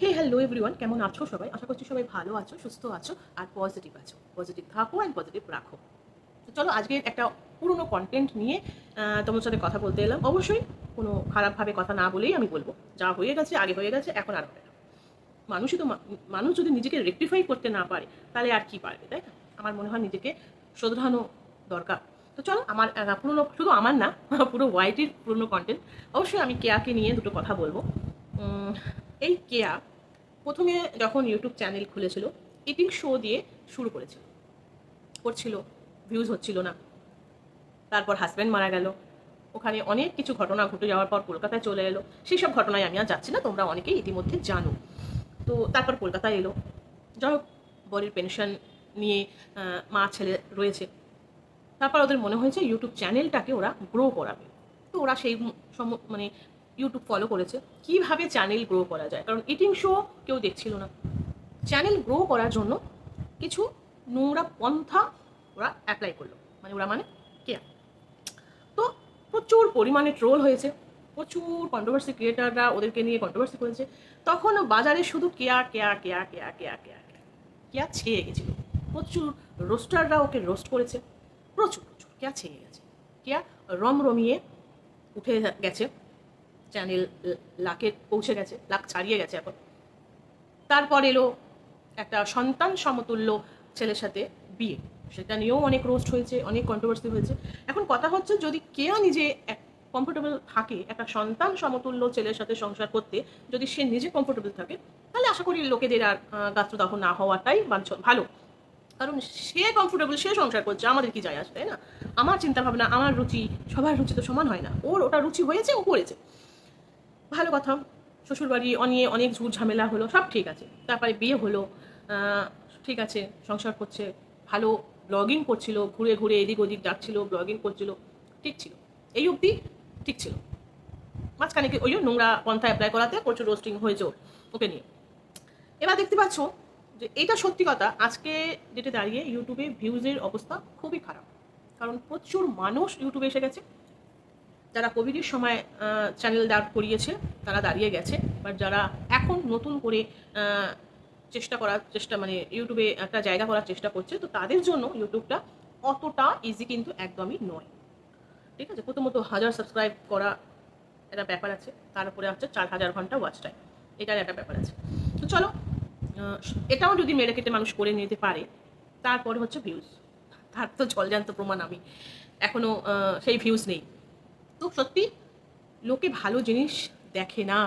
হে hello everyone, কেমন আছো সবাই? আশা করছি সবাই ভালো আছো, সুস্থ আছো আর পজিটিভ আছো। পজিটিভ থাকো অ্যান্ড পজিটিভ রাখো। তো চলো আজকে একটা পুরনো কন্টেন্ট নিয়ে তোমার সাথে কথা বলতে এলাম। অবশ্যই কোনো খারাপভাবে কথা না বলেই আমি বলবো, যা হয়ে গেছে আগে হয়ে গেছে, এখন আর হবে না। মানুষই তো মানুষ যদি নিজেকে রেকটিফাই করতে না পারে তাহলে আর কি পারবে, তাই না? আমার মনে হয় নিজেকে শোধরানো দরকার। তো চলো আমার পুরনো, শুধু আমার না, পুরো ওয়াইটির পুরনো কন্টেন্ট। অবশ্যই আমি কেয়াকে নিয়ে দুটো কথা বলবো। এই কেয়া প্রথমে যখন ইউটিউব চ্যানেল খুলেছিল, ইটিং শো দিয়ে শুরু করছিল, ভিউজ হচ্ছিল না। তারপর হাজব্যান্ড মারা গেল, ওখানে অনেক কিছু ঘটনা ঘটে যাওয়ার পর কলকাতায় চলে এলো। সেই সব ঘটনায় আমি আর যাচ্ছি না, তোমরা অনেকেই ইতিমধ্যে জানো। তো তারপর কলকাতায় এলো, যাই হোক, বরের পেনশন নিয়ে মা ছেলে রয়েছে। তারপর ওদের মনে হয়েছে ইউটিউব চ্যানেলটাকে ওরা গ্রো করাবে। তো ওরা সেই মানে ইউটিউব ফলো করেছে কীভাবে চ্যানেল গ্রো করা যায়, কারণ ইটিং শো কেউ দেখছিল না। চ্যানেল গ্রো করার জন্য কিছু নোংরা পন্থা ওরা অ্যাপ্লাই করলো, ওরা কেয়া। তো প্রচুর পরিমাণে ট্রোল হয়েছে, প্রচুর কন্ট্রোভার্সি, ক্রিয়েটাররা ওদেরকে নিয়ে কন্ট্রোভার্সি করেছে। তখন বাজারে শুধু কেয়া কেয়া কেয়া কেয়া কেয়া কেয়া কেয়া ছেয়ে গেছিল। প্রচুর রোস্টাররা ওকে রোস্ট করেছে, প্রচুর প্রচুর কেয়া ছেয়ে গেছে। কেয়া রমিয়ে উঠে গেছে, চ্যানেল লাখে পৌঁছে গেছে, লাখ ছাড়িয়ে গেছে এখন। তারপর এলো একটা সন্তান সমতুল্য ছেলের সাথে বিয়ে, সেটা নিয়েও অনেক রোস্ট হয়েছে, অনেক কন্ট্রোভার্সি হয়েছে। এখন কথা হচ্ছে, যদি কেয়া নিজে কমফোর্টেবল থাকে একটা সন্তান সমতুল্য ছেলের সাথে সংসার করতে, যদি সে নিজে কমফোর্টেবল থাকে, তাহলে আশা করি লোকেদের আর গাত্রদাহ না হওয়াটাই ভালো। কারণ সে কমফোর্টেবল, সে সংসার করছে, আমাদের কি যায় আসে, তাই না? আমার চিন্তাভাবনা, আমার রুচি, সবার রুচি তো সমান হয় না। ওর ওটা রুচি হয়েছে, ও করেছে, ভালো কথা। শ্বশুরবাড়ি নিয়ে অনেক ঝুট ঝামেলা হলো, সব ঠিক আছে। তারপরে বিয়ে হলো, ঠিক আছে, সংসার করছে, ভালো ব্লগিং করছিল, ঘুরে ঘুরে এদিক ওদিক যাচ্ছিল, ব্লগিং করছিল, ঠিক ছিল। এই অবধি ঠিক ছিল। মাঝখানে কি ওই নোংরা পন্থা অ্যাপ্লাই করাতে প্রচুর রোস্টিং হয়েছে ওকে নিয়ে। এবার দেখতে পাচ্ছ যে এটা সত্যি কথা, আজকে যেটা দাঁড়িয়ে ইউটিউবে ভিউজের অবস্থা খুবই খারাপ। কারণ প্রচুর মানুষ ইউটিউবে এসে গেছে। যারা কোভিডের সময় চ্যানেল দাঁড় করিয়েছে তারা দাঁড়িয়ে গেছে, বাট যারা এখন নতুন করে চেষ্টা ইউটিউবে একটা জায়গা করার চেষ্টা করছে, তো তাদের জন্য ইউটিউবটা অতটা ইজি কিন্তু একদমই নয়। ঠিক আছে, প্রথমত 1000 সাবস্ক্রাইব করা একটা ব্যাপার আছে, তারপরে হচ্ছে 4000 ঘন্টা ওয়াচ টাইম, এটার একটা ব্যাপার আছে। তো চলো, এটাও যদি মেরে কেটে মানুষ করে নিতে পারে, তারপরে হচ্ছে ভিউজ। তার তো জলজান্ত প্রমাণ আমি, এখনও সেই ভিউজ নেই। তো সত্যি লোকে ভালো জিনিস দেখে না,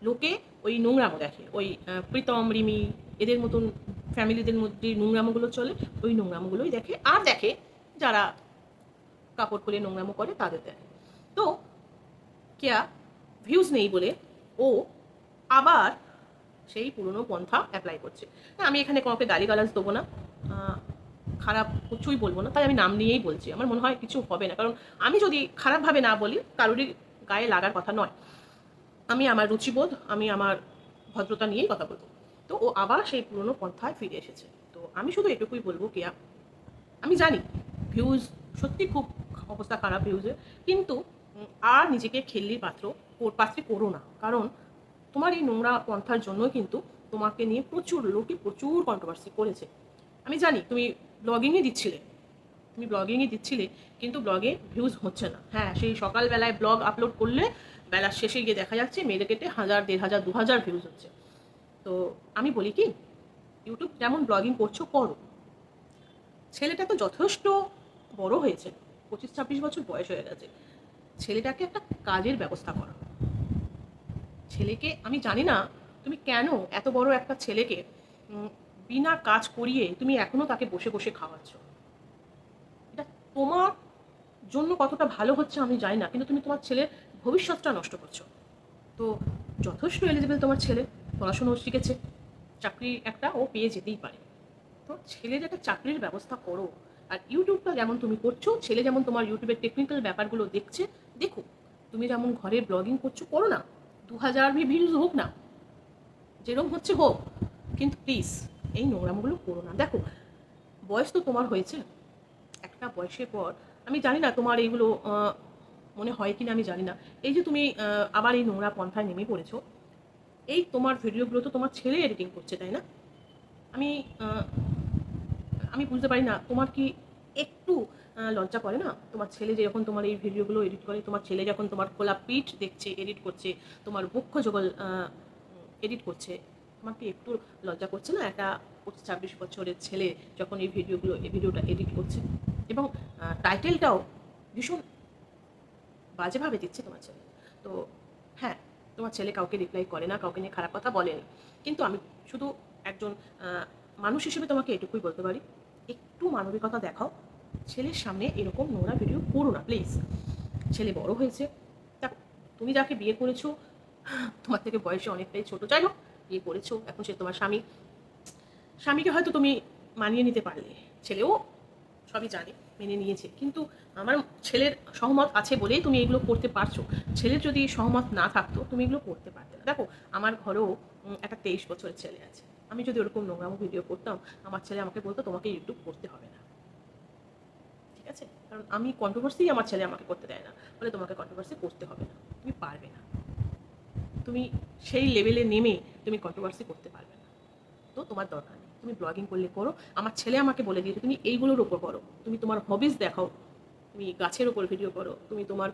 লোকে ওই নোংরামো দেখে। ওই প্রীতম, রিমি, এদের মতন ফ্যামিলিদের মধ্যে নোংরামোগুলো চলে, ওই নোংরামোগুলোই দেখে। আর দেখে যারা কাপড় খুলে নোংরামো করে তাদের দেখে। তো কেয়া ভিউজ নেই বলে ও আবার সেই পুরনো পন্থা অ্যাপ্লাই করছে। না, আমি এখানে কাউকে গালিগালাজ দেবো না, খারাপ কিছুই বলবো না, তাই আমি নাম নিয়েই বলছি। আমার মনে হয় কিছু হবে না, কারণ আমি যদি খারাপভাবে না বলি, কারোরই গায়ে লাগার কথা নয়। আমি আমার রুচিবোধ, আমি আমার ভদ্রতা নিয়েই কথা বলবো। তো ও আবার সেই পুরনো পন্থায় ফিরে এসেছে। তো আমি শুধু এটুকুই বলবো, কেয়া, আমি জানি ভিউজ সত্যি খুব অবস্থা খারাপ ভিউজের, কিন্তু আর নিজেকে খেললির পাত্রে করো না। কারণ তোমার এই নোংরা পন্থার জন্যই কিন্তু তোমাকে নিয়ে প্রচুর লোকে প্রচুর কন্ট্রোভার্সি করেছে। আমি জানি তুমি ব্লগিংই দিচ্ছিলে, কিন্তু ব্লগে ভিউজ হচ্ছে না। হ্যাঁ, সেই সকালবেলায় ব্লগ আপলোড করলে বেলার শেষে গিয়ে দেখা যাচ্ছে মেরে কেটে 1000, 1500, 2000 ভিউজ হচ্ছে। তো আমি বলি কি, ইউটিউব যেমন ব্লগিং করছো করো, ছেলেটা তো যথেষ্ট বড় হয়েছে, 25-26 বছর বয়স হয়ে গেছে, ছেলেটাকে একটা কাজের ব্যবস্থা করো। ছেলেকে আমি জানি না তুমি কেন এত বড় একটা ছেলেকে বিনা কাজ করিয়ে তুমি এখনো তাকে বসে বসে খাওয়াচ্ছ। এটা তোমার জন্য কতটা ভালো হচ্ছে আমি জানি না, কিন্তু তুমি তোমার ছেলের ভবিষ্যৎটা নষ্ট করছো। তো যথেষ্ট এলিজিবল তোমার ছেলে, পড়াশুনো শিখেছে, চাকরি একটা ও পেয়ে যেতেই পারে। তো ছেলের একটা চাকরির ব্যবস্থা করো। আর ইউটিউবটা যেমন তুমি করছো, ছেলে যেমন তোমার ইউটিউবের টেকনিক্যাল ব্যাপারগুলো দেখছে, দেখো। তুমি যেমন ঘরে ব্লগিং করছো করো না, 2000 ভিউজ হোক না, যেরকম হচ্ছে হোক, কিন্তু প্লিজ এই নোংরামগুলো করো না। দেখো, বয়স তো তোমার হয়েছে, একটা বয়সের পর আমি জানি না তোমার এইগুলো মনে হয় কিনা আমি জানি না, এই যে তুমি আবার এই নোংরা পন্থায় নেমে পড়েছো, এই তোমার ভিডিওগুলো তো তোমার ছেলে এডিটিং করছে, তাই না? আমি আমি বুঝতে পারি না, তোমার কি একটু লজ্জা করে না? তোমার ছেলে যখন তোমার এই ভিডিওগুলো এডিট করে, তোমার ছেলে যখন তোমার খোলা পিঠ দেখছে, এডিট করছে, তোমার বক্ষ যুগল এডিট করছে, তোমার কি একটু লজ্জা করছে না? একটা 25-26 বছরের ছেলে যখন এই ভিডিওটা এডিট করছে, এবং টাইটেলটাও ভীষণ বাজেভাবে দিচ্ছে তোমার ছেলে। তো হ্যাঁ, তোমার ছেলে কাউকে রিপ্লাই করে না, কাউকে নিয়ে খারাপ কথা বলেনি, কিন্তু আমি শুধু একজন মানুষ হিসেবে তোমাকে এটুকুই বলতে পারি, একটু মানবিকতা দেখাও। ছেলের সামনে এরকম নোংরা ভিডিও করো না প্লিজ। ছেলে বড় হয়েছে, দেখো তুমি যাকে বিয়ে করেছো তোমার থেকে বয়সে অনেকটাই ছোট, যাই হোক বিয়ে করেছো, এখন সে তোমার স্বামী। স্বামীকে হয়তো তুমি মানিয়ে নিতে পারলে, ছেলেও সবই জানে, মেনে নিয়েছে, কিন্তু আমার ছেলের সহমত আছে বলেই তুমি এগুলো করতে পারছো। ছেলের যদি সহমত না থাকতো তুমি এগুলো করতে পারতে না। দেখো আমার ঘরেও একটা 23 বছরের ছেলে আছে। আমি যদি ওরকম নোংরামো ভিডিও করতাম, আমার ছেলে আমাকে বলতো তোমাকে ইউটিউব করতে হবে না, ঠিক আছে? কারণ আমি কন্ট্রোভার্সি আমার ছেলে আমাকে করতে দেয় না, বলে তোমাকে কন্ট্রোভার্সি করতে হবে না, তুমি পারবে না, তুমি সেই লেভেলে নেমে তুমি কন্ট্রোভার্সি করতে পারবে না। তো তোমার দরকার নেই, তুমি ব্লগিং করলে করো। আমার ছেলে আমাকে বলে দিয়েছে তুমি এইগুলোর ওপর করো, তুমি তোমার হবিস দেখাও, তুমি গাছের ওপর ভিডিও করো, তুমি তোমার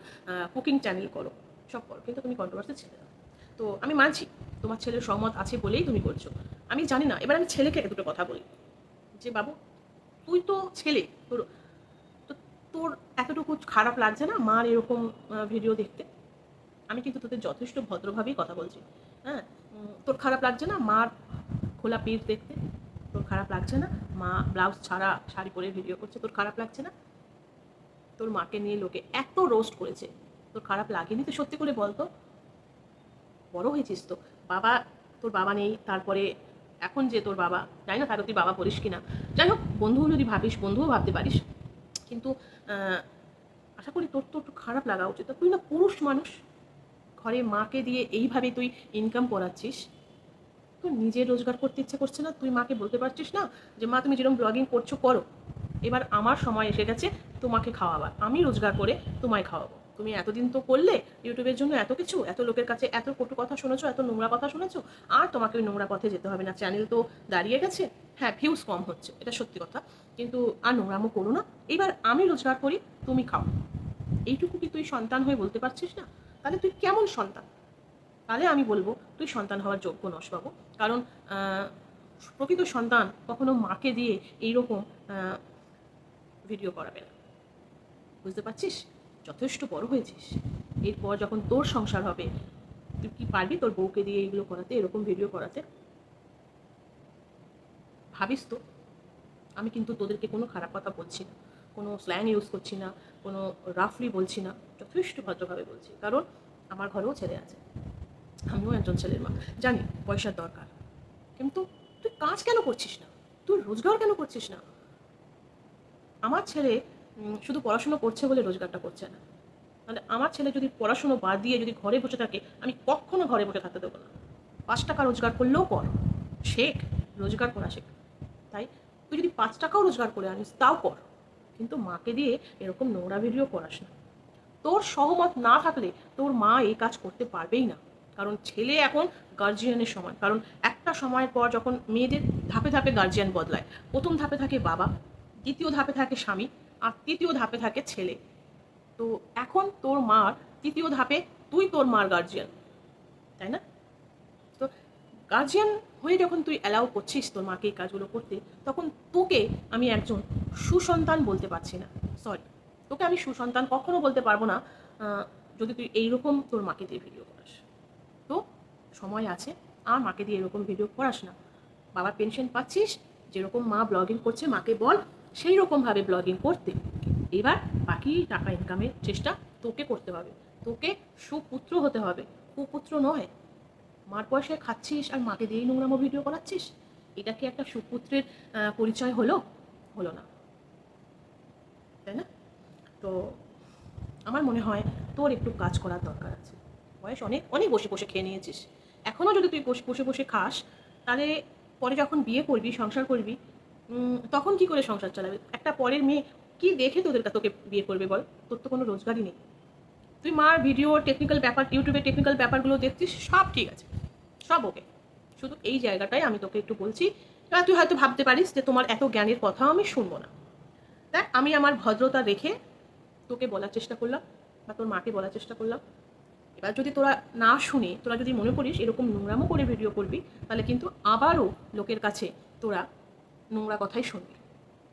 কুকিং চ্যানেল করো, সব করো, কিন্তু তুমি কন্ট্রোভার্সি ছেড়ে দাও। তো আমি মানছি তোমার ছেলের সহমত আছে বলেই তুমি করছো। আমি জানি না, এবার আমি ছেলেকে দুটো কথা বলি যে বাবু, তুই তো ছেলে, তোর তো তোর এতটুকু খারাপ লাগছে না মার এরকম ভিডিও দেখতে? আমি কিন্তু তোদের যথেষ্ট ভদ্রভাবেই কথা বলছি। হ্যাঁ, তোর খারাপ লাগছে না মার খোলা পিঠ দেখতে? তোর খারাপ লাগছে না মা ব্লাউজ ছাড়া শাড়ি পরে ভিডিও করছে? তোর খারাপ লাগছে না? তোর মাকে নিয়ে লোকে এত রোস্ট করেছে, তোর খারাপ লাগেনি? তো সত্যি করে বলতো, বড় হয়েছিস তো, বাবা, তোর বাবা নেই, তারপরে এখন যে তোর বাবা, জানি না তারও তুই বাবা বলিস কিনা, যাই হোক বন্ধুও যদি ভাবিস বন্ধুও ভাবতে পারিস, কিন্তু আশা করি তোর তো একটু খারাপ লাগা উচিত। তুই না পুরুষ মানুষ, ঘরে মাকে দিয়ে এইভাবে তুই ইনকাম করাচ্ছিস, তোর নিজে রোজগার করতে ইচ্ছে করছে না? তুই মাকে বলতে পারছিস না যে মা তুমি যেরকম ব্লগিং করছো করো, এবার আমার সময় এসে গেছে তোমাকে খাওয়াবার, আমি রোজগার করে তোমায় খাওয়াবো। তুমি এতদিন তো করলে ইউটিউবের জন্য এত কিছু, এত লোকের কাছে এত কটু কথা শুনেছো, এত নোংরা কথা শুনেছো, আর তোমাকে ওই নোংরা পথে যেতে হবে না। চ্যানেল তো দাঁড়িয়ে গেছে, হ্যাঁ ভিউজ কম হচ্ছে, এটা সত্যি কথা, কিন্তু আর নোংরামো করো না। এবার আমি রোজগার করি, তুমি খাও, এইটুকু কি তুই সন্তান হয়ে বলতে পারছিস না? তাহলে তুই কেমন সন্তান? তাহলে আমি বলবো তুই সন্তান হওয়ার যোগ্য নস বাবু। কারণ প্রকৃত সন্তান কখনো মাকে দিয়ে এইরকম ভিডিও করাবে না, বুঝতে পারছিস? যথেষ্ট বড় হয়েছিস, এরপর যখন তোর সংসার হবে তুই কি পারবি তোর বউকে দিয়ে এইগুলো করাতে, এরকম ভিডিও করাতে? ভাবিস তো। আমি কিন্তু তোদেরকে কোনো খারাপ কথা বলছি না, কোনো স্ল্যাং ইউজ করছি না, কোনো রাফলি বলছি না, যথেষ্ট ভদ্রভাবে বলছি, কারণ আমার ঘরেও ছেলে আছে, আমিও একজন ছেলের মা, জানি পয়সার দরকার, কিন্তু তুই কাজ কেন করছিস না? তুই রোজগার কেন করছিস না? আমার ছেলে শুধু পড়াশুনো করছে বলে রোজগারটা করছে না, মানে আমার ছেলে যদি পড়াশুনো বাদ দিয়ে যদি ঘরে বসে থাকে, আমি কখনো ঘরে বসে থাকতে দেবো না। 5 টাকা রোজগার করলেও কর, শেখ, রোজগার করা শেখ। তাই তুই যদি 5 টাকাও রোজগার করে আনিস তাও কর, কিন্তু মাকে দিয়ে এরকম নোংরা ভিডিও করাস না। তোর সহমত না থাকলে তোর মা এই কাজ করতে পারবেই না, কারণ ছেলে এখন গার্জিয়ানের সময়। কারণ একটা সময়ের পর যখন মেয়েদের ধাপে ধাপে গার্জিয়ান বদলায়, প্রথম ধাপে থাকে বাবা, দ্বিতীয় ধাপে থাকে স্বামী, আর তৃতীয় ধাপে থাকে ছেলে। তো এখন তোর মার তৃতীয় ধাপে তুই তোর মার গার্জিয়ান, তাই না? তো গার্জিয়ান হয়ে যখন তুই অ্যালাউ করছিস তোর মাকে এই কাজগুলো করতে, তখন তোকে আমি একজন সুসন্তান বলতে পারছি না, সরি, তোকে আমি সুসন্তান কখনো বলতে পারবো না যদি তুই এইরকম তোর মাকে দিয়ে ভিডিও করাস। তো সময় আছে, আর মাকে দিয়ে এরকম ভিডিও করাস না। বাবার পেনশন পাচ্ছিস, যেরকম মা ব্লগিং করছে মাকে বল সেই রকমভাবে ব্লগিং করতে। এবার বাকি টাকা ইনকামের চেষ্টা তোকে করতে হবে, তোকে সুপুত্র হতে হবে, কুপুত্র নয়। মার পয়সায় খাচ্ছিস আর মাকে দিয়েই নোংরামো ভিডিও করাচ্ছিস, এটা কি একটা সুপুত্রের পরিচয় হলো? হলো না, তাই না? তো আমার মনে হয় তোর একটু কাজ করার দরকার আছে। বয়স অনেক অনেক বসে বসে খেয়ে নিয়েছিস, এখনও যদি তুই বসে বসে খাস, তাহলে পরে যখন বিয়ে করবি, সংসার করবি, তখন কি করে সংসার চালাবে? একটা পরের মেয়ে কি দেখে তোকে বিয়ে করবে বল? তোর তো কোনো রোজগারই নেই। তুই মার ভিডিও টেকনিক্যাল ব্যাপার, ইউটিউবে টেকনিক্যাল ব্যাপারগুলো দেখছিস, সব ঠিক আছে, সব ওকে, শুধু এই জায়গাটাই আমি তোকে একটু বলছি। এবার তুই হয়তো ভাবতে পারিস যে তোমার এত জ্ঞানের কথা আমি শুনবো না। দেখ, আমি আমার ভদ্রতা রেখে তোকে বলার চেষ্টা করলাম বা তোর মাকে বলার চেষ্টা করলাম। এবার যদি তোরা না শুনে, তোরা যদি মনে করিস এরকম নোংরামো করে ভিডিও করবি, তাহলে কিন্তু আবারও লোকের কাছে তোরা নোংরা কথাই শুনবি।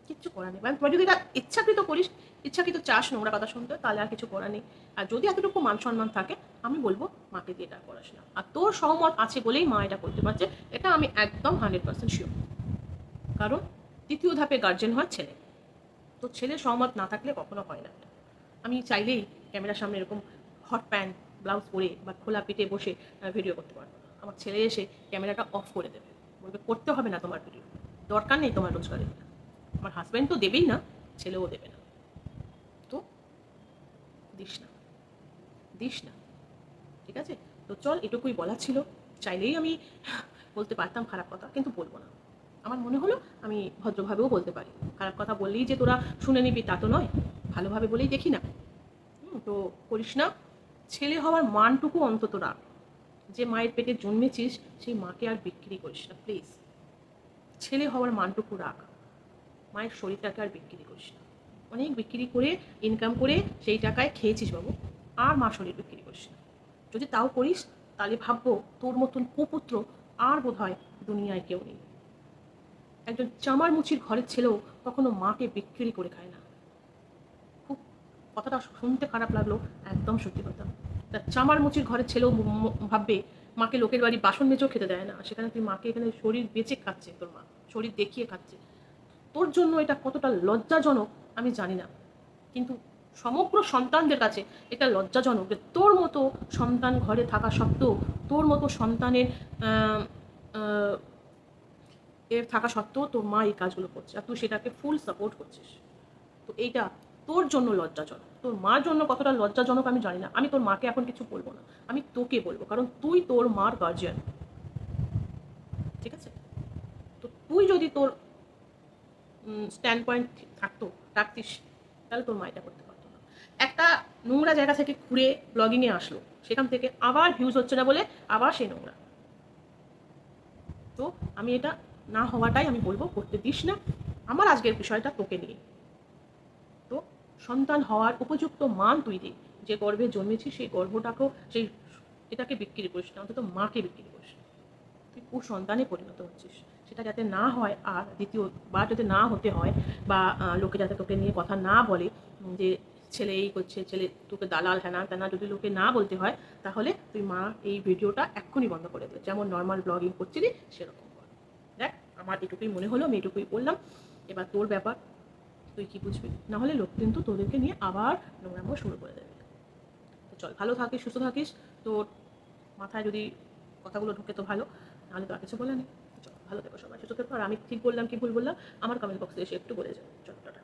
কিচ্ছু করার নেই। মানে তোরা যদি এটা ইচ্ছাকৃত করিস, ইচ্ছাকৃত চাস নোংরা কথা শুনতে, তাহলে আর কিছু করার নেই। আর যদি এতটুকু মান সম্মান থাকে, আমি বলবো মাকে দিয়ে এটা করাস না। আর তোর সহমত আছে বলেই মা এটা করতে পারছে, এটা আমি একদম 100% শিওর। কারণ দ্বিতীয় ধাপে গার্জেন হয় ছেলে। তো ছেলের সহমত না থাকলে কখনো হয় না। আমি চাইলেই ক্যামেরার সামনে এরকম হট প্যান্ট ব্লাউজ পরে বা খোলা পিঠে বসে ভিডিও করতে পারবো না। আমার ছেলে এসে ক্যামেরাটা অফ করে দেবে, বলবে করতে হবে না তোমার ভিডিও, দরকার নেই তোমার রোজগারের। আমার হাজব্যান্ড তো দেবেই না, ছেলেও দেবে না। তো দিস না, দিস না, ঠিক আছে? তো চল, এটুকুই বলার ছিল। চাইলেই আমি বলতে পারতাম খারাপ কথা, কিন্তু বলবো না। আমার মনে হলো আমি ভদ্রভাবেও বলতে পারি। খারাপ কথা বললেই যে তোরা শুনে নিবি তা তো নয়, ভালোভাবে বলেই দেখি না। তো করিস না। ছেলে হওয়ার মানটুকু অন্তত রাখ। যে মায়ের পেটে জন্মেছিস সেই মাকে আর বিক্রি করিস না প্লিজ। ছেলে হওয়ার মানটুকু রাখ। মায়ের শরীরটাকে আর বিক্রি করিস না। অনেক বিক্রি করে ইনকাম করে সেই টাকায় খেয়েছিস বাবু, আর মা শরীর বিক্রি করিস না। যদি তাও করিস তাহলে ভাববো তোর মতন কুপুত্র আর বোধহয় দুনিয়ায় কেউ নেই। একজন চামার মুচির ঘরের ছেলেও কখনো মাকে বিক্রি করে খায় না। খুব কথাটা শুনতে খারাপ লাগলো, একদম সত্যি কথা। তা চামার মুচির ঘরের ছেলেও ভাববে মাকে লোকের বাড়ি বাসন মেজেও খেতে দেয় না, সেখানে তুই মাকে এখানে শরীর বেঁচে খাচ্ছে, তোর মা শরীর দেখিয়ে খাচ্ছে। তোর জন্য এটা কতটা লজ্জাজনক আমি জানি না, কিন্তু সমগ্র সন্তানদের কাছে এটা লজ্জাজনক যে তোর মতো সন্তান ঘরে থাকা সত্ত্বেও, তোর মতো সন্তানের এর থাকা সত্ত্বেও তোর মা এই কাজগুলো করছে আর তুই সেটাকে ফুল সাপোর্ট করছিস। তো এইটা তোর জন্য লজ্জাজনক। তোর মার জন্য কতটা লজ্জাজনক আমি জানি না। আমি তোর মাকে এখন কিছু বলবো না, আমি তোকে বলবো, কারণ তুই তোর মার গার্জিয়ান, ঠিক আছে? তো তুই যদি তোর স্ট্যান্ড পয়েন্ট থাকতো, রাখতিস, তাহলে তোর মা এটা করতে পারতো না। একটা নোংরা জায়গা থেকে ঘুরে ব্লগিংয়ে আসলো, সেখান থেকে আবার ভিউজ হচ্ছে না বলে আবার সেই নোংরা। তো আমি এটা না হওয়াটাই আমি বলবো, করতে দিস না। আমার আজকের বিষয়টা তোকে নিয়ে। তো সন্তান হওয়ার উপযুক্ত মান তুই দে। যে গর্ভে জন্মেছিস সেই গর্ভটাকেও সেই এটাকে বিক্রি করিস না, অন্তত মাকে বিক্রি করিস না। তুই কুসন্তানে পরিণত হচ্ছিস, সেটা যাতে না হয়, আর দ্বিতীয়বার যাতে না হতে হয়, বা লোকে যাতে তোকে নিয়ে কথা না বলে যে ছেলে এই করছে, ছেলে তোকে দালাল হ্যানা ত্যানা, যদি লোকে না বলতে হয়, তাহলে তুই মা এই ভিডিওটা এক্ষুনি বন্ধ করে দে। যেমন নর্মাল ব্লগিং করছিলি সেরকম কর। দেখ, আমার এটুকুই মনে হলো, আমি এটুকুই বললাম। এবার তোর ব্যাপার, তুই কি বুঝবি। নাহলে লোক কিন্তু তোদেরকে নিয়ে আবার নোংরামো শুরু করে দেবে। তো চল, ভালো থাকিস, সুস্থ থাকিস। তোর মাথায় যদি কথাগুলো ঢুকে তো ভালো, নাহলে তো আর কিছু বলে নেই। চল, ভালো থেকো সবাই, সুস্থ থেকো। আর আমি ঠিক বললাম কি ভুল বললাম আমার কমেন্ট বক্সে এসে একটু বলে যাও। চল, টাটা।